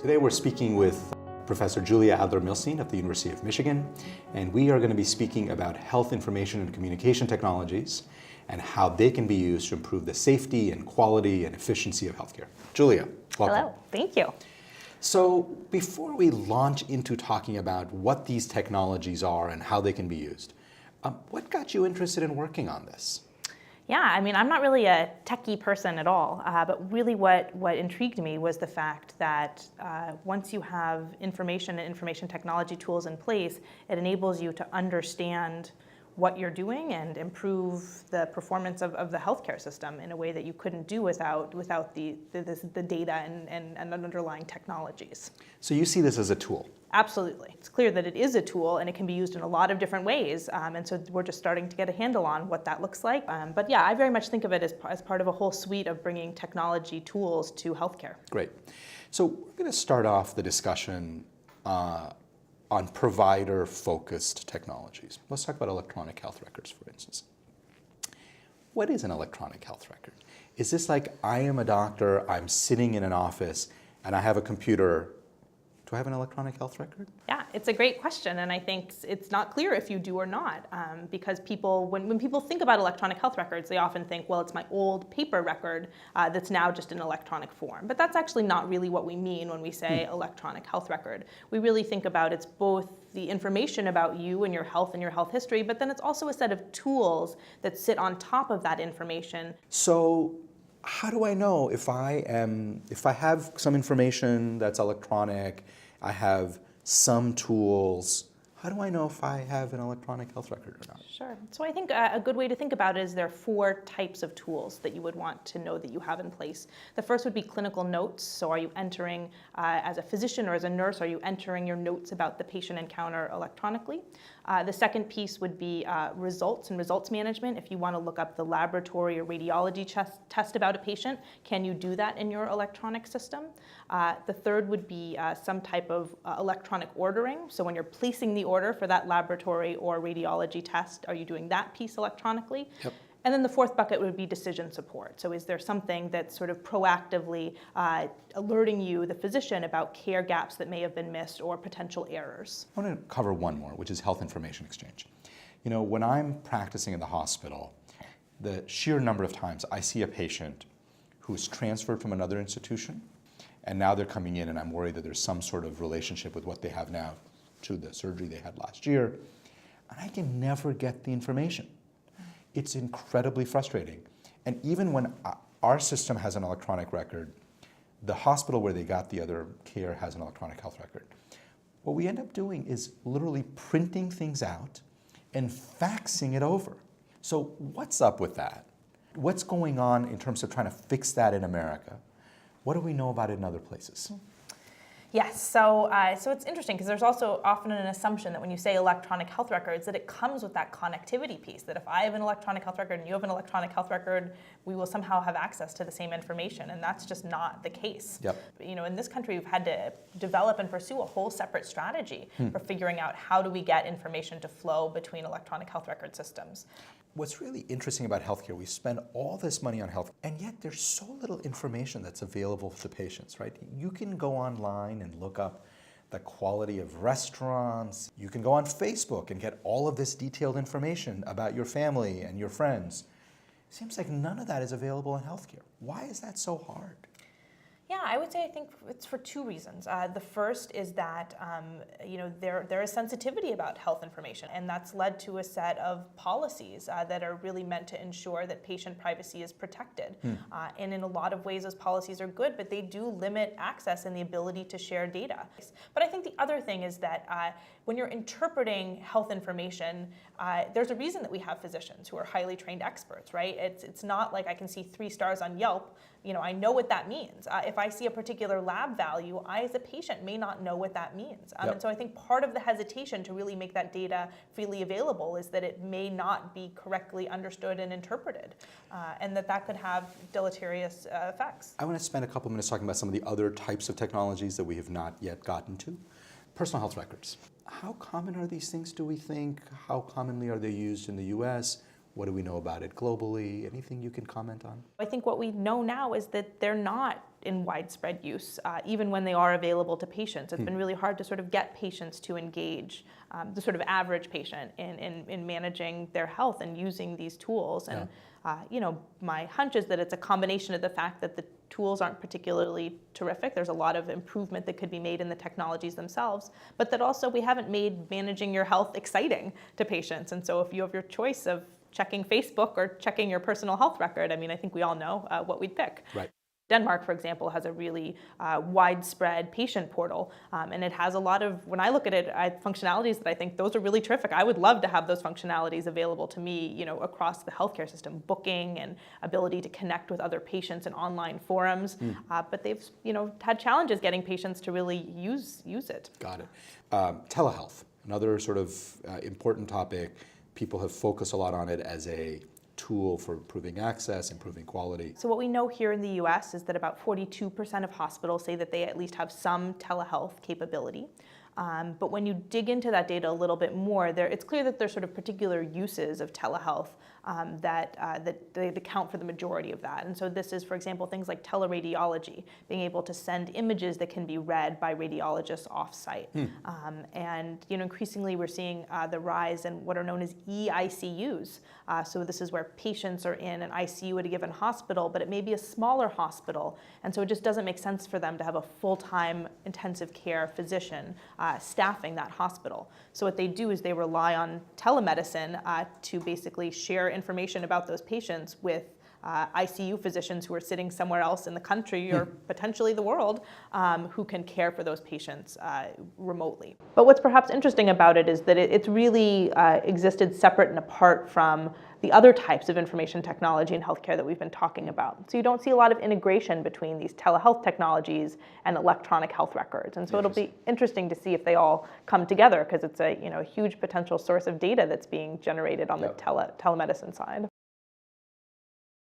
Today we're speaking with Professor Julia Adler-Milstein of the University of Michigan, and we are going to be speaking about health information and communication technologies and how they can be used to improve the safety and quality and efficiency of healthcare. Julia, welcome. Hello, thank you. So before we launch into talking about what these technologies are and how they can be used, what got you interested in working on this? Yeah, I mean, I'm not really a techie person at all, but really what intrigued me was the fact that once you have information and information technology tools in place, it enables you to understand what you're doing and improve the performance of the healthcare system in a way that you couldn't do without the data and underlying technologies. So you see this as a tool? Absolutely. It's clear that it is a tool and it can be used in a lot of different ways. And so we're just starting to get a handle on what that looks like. But yeah, I very much think of it as part of a whole suite of bringing technology tools to healthcare. Great. So we're going to start off the discussion on provider-focused technologies. Let's talk about electronic health records, for instance. What is an electronic health record? Is this like I am a doctor, I'm sitting in an office, and I have a computer? Do I have an electronic health record? Yeah, it's a great question, and I think it's not clear if you do or not, because when people think about electronic health records, they often think, well, it's my old paper record that's now just in electronic form. But that's actually not really what we mean when we say electronic health record. We really think about it's both the information about you and your health history, but then it's also a set of tools that sit on top of that information. So how do I know if I have some information that's electronic, I have some tools, how do I know if I have an electronic health record or not? Sure. So I think a good way to think about it is there are 4 types of tools that you would want to know that you have in place. The first would be clinical notes. So are you entering, as a physician or as a nurse, are you entering your notes about the patient encounter electronically? The second piece would be results and results management. If you want to look up the laboratory or radiology test about a patient, can you do that in your electronic system? The third would be some type of electronic ordering. So when you're placing the order for that laboratory or radiology test, are you doing that piece electronically? Yep. And then the fourth bucket would be decision support. So is there something that's sort of proactively alerting you, the physician, about care gaps that may have been missed or potential errors? I want to cover one more, which is health information exchange. You know, when I'm practicing in the hospital, the sheer number of times I see a patient who's transferred from another institution, and now they're coming in and I'm worried that there's some sort of relationship with what they have now to the surgery they had last year, and I can never get the information. It's incredibly frustrating. And even when our system has an electronic record, the hospital where they got the other care has an electronic health record. What we end up doing is literally printing things out and faxing it over. So what's up with that? What's going on in terms of trying to fix that in America? What do we know about it in other places? Yes, so it's interesting because there's also often an assumption that when you say electronic health records that it comes with that connectivity piece, that if I have an electronic health record and you have an electronic health record, we will somehow have access to the same information, and that's just not the case. Yep. You know, in this country we've had to develop and pursue a whole separate strategy for figuring out how do we get information to flow between electronic health record systems. What's really interesting about healthcare, we spend all this money on health, and yet there's so little information that's available to patients, right? You can go online and look up the quality of restaurants. You can go on Facebook and get all of this detailed information about your family and your friends. Seems like none of that is available in healthcare. Why is that so hard? Yeah, I would say I think it's for 2 reasons. The first is that there is sensitivity about health information, and that's led to a set of policies that are really meant to ensure that patient privacy is protected. And in a lot of ways, those policies are good, but they do limit access and the ability to share data. But I think the other thing is that when you're interpreting health information, there's a reason that we have physicians who are highly trained experts, right? It's not like I can see 3 stars on Yelp. You know, I know what that means. If I see a particular lab value, I as a patient may not know what that means. And so I think part of the hesitation to really make that data freely available is that it may not be correctly understood and interpreted, and that could have deleterious effects. I want to spend a couple minutes talking about some of the other types of technologies that we have not yet gotten to. Personal health records. How common are these things, do we think? How commonly are they used in the US? What do we know about it globally? Anything you can comment on? I think what we know now is that they're not in widespread use, even when they are available to patients. It's been really hard to sort of get patients to engage, the sort of average patient in managing their health and using these tools. And my hunch is that it's a combination of the fact that the tools aren't particularly terrific. There's a lot of improvement that could be made in the technologies themselves, but that also we haven't made managing your health exciting to patients. And so if you have your choice of checking Facebook or checking your personal health record, I mean, I think we all know what we'd pick. Right. Denmark, for example, has a really widespread patient portal, and it has a lot of, when I look at it, functionalities that I think those are really terrific. I would love to have those functionalities available to me, across the healthcare system, booking and ability to connect with other patients in online forums. But they've, had challenges getting patients to really use it. Got it. Telehealth, another sort of important topic. People have focused a lot on it as a tool for improving access, improving quality. So what we know here in the US is that about 42% of hospitals say that they at least have some telehealth capability. But when you dig into that data a little bit more, it's clear that there's sort of particular uses of telehealth that they account for the majority of that. And so this is, for example, things like teleradiology, being able to send images that can be read by radiologists off-site. And increasingly we're seeing the rise in what are known as eICUs. So this is where patients are in an ICU at a given hospital, but it may be a smaller hospital. And so it just doesn't make sense for them to have a full-time intensive care physician staffing that hospital. So what they do is they rely on telemedicine to basically share information about those patients with ICU physicians who are sitting somewhere else in the country or potentially the world who can care for those patients remotely. But what's perhaps interesting about it is that it's really existed separate and apart from the other types of information technology in healthcare that we've been talking about. So you don't see a lot of integration between these telehealth technologies and electronic health records. And so it'll be interesting to see if they all come together, because it's a huge potential source of data that's being generated on the telemedicine side.